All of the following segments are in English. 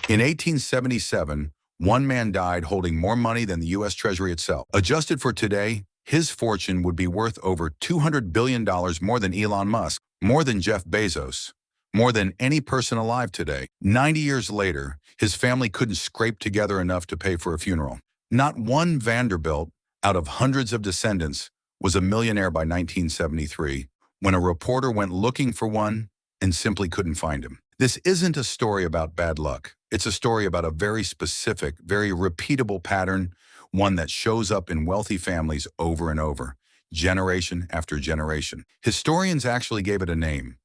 In 1877, one man died holding more money than the U.S. Treasury itself. Adjusted for today, his fortune would be worth over $200 billion more than Elon Musk, more than Jeff Bezos, more than any person alive today. 90 years later, his family couldn't scrape together enough to pay for a funeral. Not one Vanderbilt, out of hundreds of descendants, was a millionaire by 1973, when a reporter went looking for one and simply couldn't find him. This isn't a story about bad luck. It's a story about a very specific, very repeatable pattern, one that shows up in wealthy families over and over, generation after generation. Historians actually gave it a name: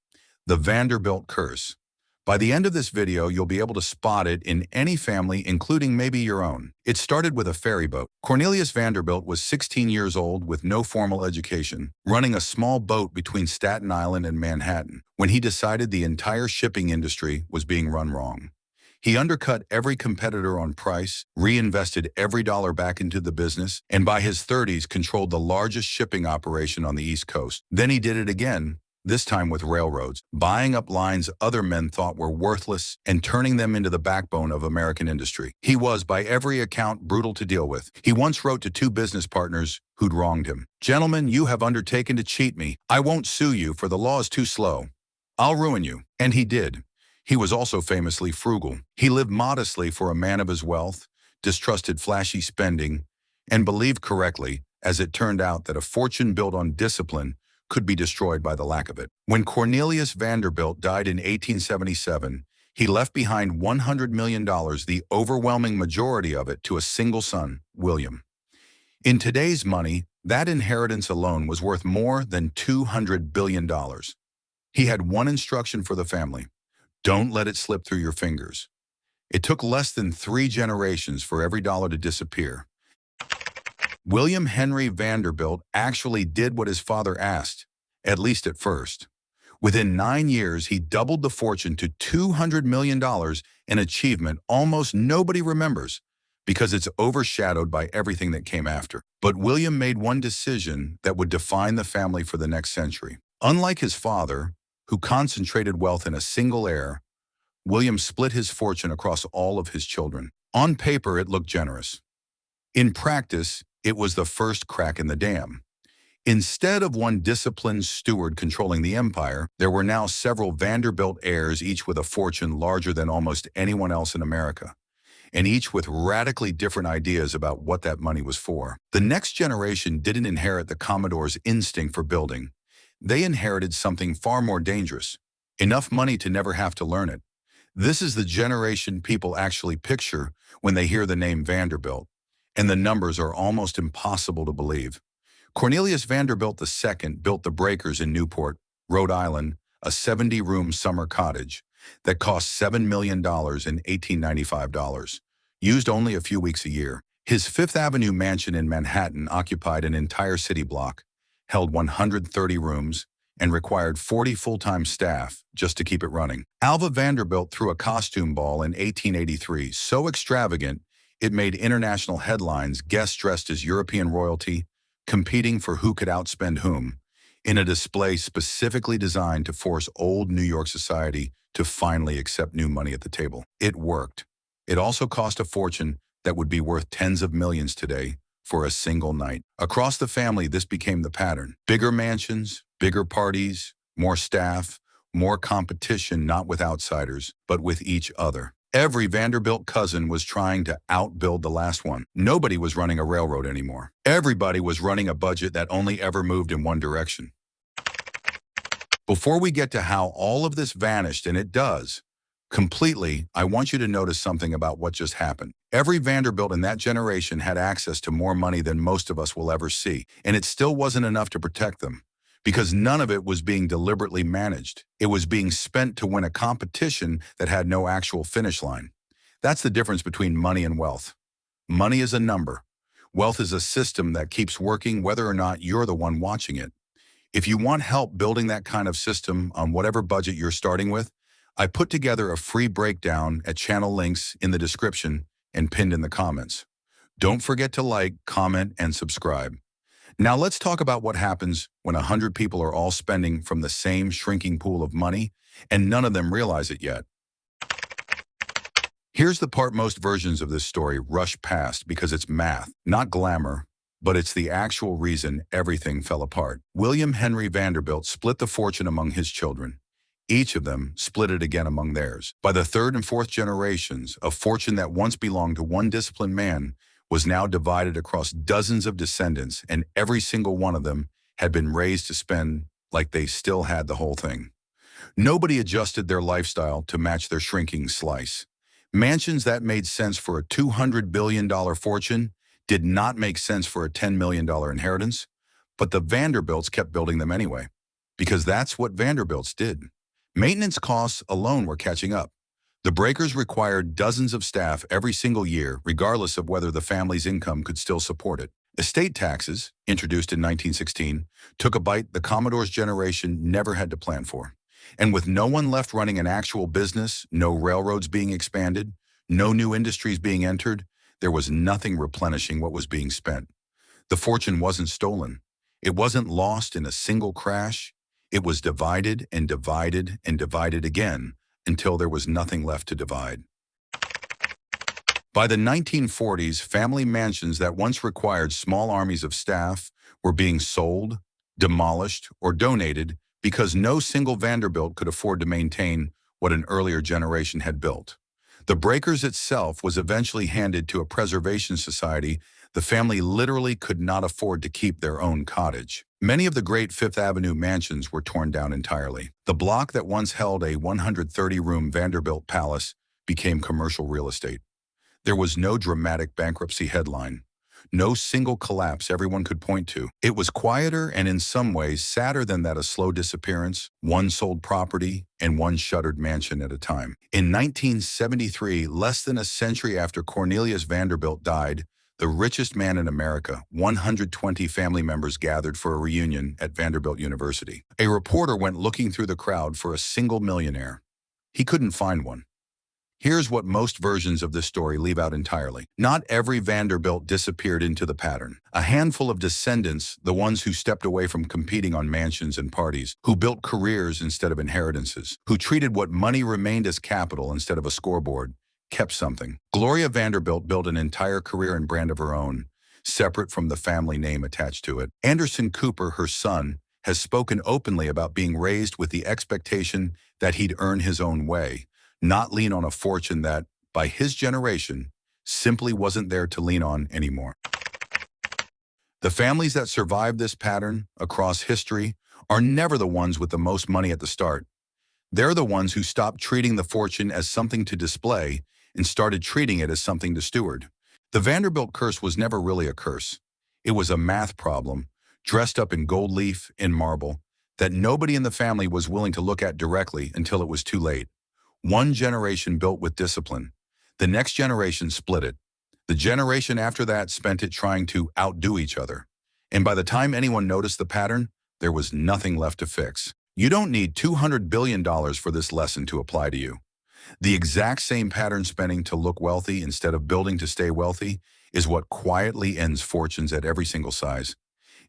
the Vanderbilt curse. By the end of this video, you'll be able to spot it in any family, including maybe your own. It started with a ferry boat. Cornelius Vanderbilt was 16 years old with no formal education, running a small boat between Staten Island and Manhattan, when he decided the entire shipping industry was being run wrong. He undercut every competitor on price, reinvested every dollar back into the business, and by his 30s controlled the largest shipping operation on the East Coast. Then he did it again, this time with railroads, buying up lines other men thought were worthless and turning them into the backbone of American industry. He was, by every account, brutal to deal with. He once wrote to two business partners who'd wronged him, "Gentlemen, you have undertaken to cheat me. I won't sue you, for the law is too slow. I'll ruin you." And he did. He was also famously frugal. He lived modestly for a man of his wealth, distrusted flashy spending, and believed correctly, as it turned out, that a fortune built on discipline could be destroyed by the lack of it. When Cornelius Vanderbilt died in 1877, he left behind $100 million, the overwhelming majority of it to a single son, William. In today's money, that inheritance alone was worth more than $200 billion. He had one instruction for the family: don't let it slip through your fingers. It took less than 3 generations for every dollar to disappear. William Henry Vanderbilt actually did what his father asked, at least at first. Within 9 years, he doubled the fortune to $200 million, an achievement almost nobody remembers because it's overshadowed by everything that came after. But William made one decision that would define the family for the next century. Unlike his father, who concentrated wealth in a single heir, William split his fortune across all of his children. On paper, it looked generous. In practice, it was the first crack in the dam. Instead of one disciplined steward controlling the empire, there were now several Vanderbilt heirs, each with a fortune larger than almost anyone else in America, and each with radically different ideas about what that money was for. The next generation didn't inherit the Commodore's instinct for building. They inherited something far more dangerous: enough money to never have to learn it. This is the generation people actually picture when they hear the name Vanderbilt, and the numbers are almost impossible to believe. Cornelius Vanderbilt II built the Breakers in Newport, Rhode Island, a 70-room summer cottage that cost $7 million in $1895, used only a few weeks a year. His Fifth Avenue mansion in Manhattan occupied an entire city block, held 130 rooms, and required 40 full-time staff just to keep it running. Alva Vanderbilt threw a costume ball in 1883, so extravagant it made international headlines, guests dressed as European royalty, competing for who could outspend whom, in a display specifically designed to force old New York society to finally accept new money at the table. It worked. It also cost a fortune that would be worth tens of millions today for a single night. Across the family, this became the pattern: bigger mansions, bigger parties, more staff, more competition, not with outsiders, but with each other. Every Vanderbilt cousin was trying to outbuild the last one. Nobody was running a railroad anymore. Everybody was running a budget that only ever moved in one direction. Before we get to how all of this vanished, and it does, completely, I want you to notice something about what just happened. Every Vanderbilt in that generation had access to more money than most of us will ever see, and it still wasn't enough to protect them, because none of it was being deliberately managed. It was being spent to win a competition that had no actual finish line. That's the difference between money and wealth. Money is a number. Wealth is a system that keeps working whether or not you're the one watching it. If you want help building that kind of system on whatever budget you're starting with, I put together a free breakdown at channel links in the description and pinned in the comments. Don't forget to like, comment, and subscribe. Now let's talk about what happens when 100 people are all spending from the same shrinking pool of money and none of them realize it yet. Here's the part most versions of this story rush past because it's math, not glamour, but it's the actual reason everything fell apart. William Henry Vanderbilt split the fortune among his children. Each of them split it again among theirs. By the third and fourth generations, a fortune that once belonged to one disciplined man was now divided across dozens of descendants, and every single one of them had been raised to spend like they still had the whole thing. Nobody adjusted their lifestyle to match their shrinking slice. Mansions that made sense for a $200 billion fortune did not make sense for a $10 million inheritance, but the Vanderbilts kept building them anyway, because that's what Vanderbilts did. Maintenance costs alone were catching up. The breakers required dozens of staff every single year, regardless of whether the family's income could still support it. Estate taxes, introduced in 1916, took a bite the Commodore's generation never had to plan for. And with no one left running an actual business, no railroads being expanded, no new industries being entered, there was nothing replenishing what was being spent. The fortune wasn't stolen. It wasn't lost in a single crash. It was divided and divided and divided again until there was nothing left to divide. By the 1940s, family mansions that once required small armies of staff were being sold, demolished, or donated because no single Vanderbilt could afford to maintain what an earlier generation had built. The breakers itself was eventually handed to a preservation society. The family literally could not afford to keep their own cottage. Many of the great Fifth Avenue mansions were torn down entirely. The block that once held a 130-room Vanderbilt palace became commercial real estate. There was no dramatic bankruptcy headline, no single collapse everyone could point to. It was quieter and in some ways sadder than that, a slow disappearance, one sold property, and one shuttered mansion at a time. In 1973, less than a century after Cornelius Vanderbilt died, the richest man in America, 120 family members gathered for a reunion at Vanderbilt University. A reporter went looking through the crowd for a single millionaire. He couldn't find one. Here's what most versions of this story leave out entirely. Not every Vanderbilt disappeared into the pattern. A handful of descendants, the ones who stepped away from competing on mansions and parties, who built careers instead of inheritances, who treated what money remained as capital instead of a scoreboard, kept something. Gloria Vanderbilt built an entire career and brand of her own, separate from the family name attached to it. Anderson Cooper, her son, has spoken openly about being raised with the expectation that he'd earn his own way, not lean on a fortune that, by his generation, simply wasn't there to lean on anymore. The families that survived this pattern across history are never the ones with the most money at the start. They're the ones who stopped treating the fortune as something to display and started treating it as something to steward. The Vanderbilt curse was never really a curse. It was a math problem, dressed up in gold leaf and marble, that nobody in the family was willing to look at directly until it was too late. One generation built with discipline. The next generation split it. The generation after that spent it trying to outdo each other. And by the time anyone noticed the pattern, there was nothing left to fix. You don't need $200 billion for this lesson to apply to you. The exact same pattern spending to look wealthy instead of building to stay wealthy is what quietly ends fortunes at every single size,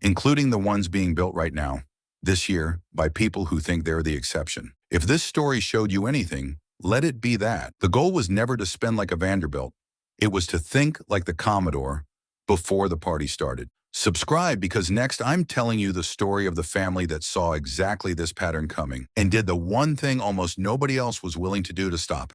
including the ones being built right now, this year, by people who think they're the exception. If this story showed you anything, let it be that. The goal was never to spend like a Vanderbilt. It was to think like the Commodore before the party started. Subscribe, because next I'm telling you the story of the family that saw exactly this pattern coming and did the one thing almost nobody else was willing to do to stop it.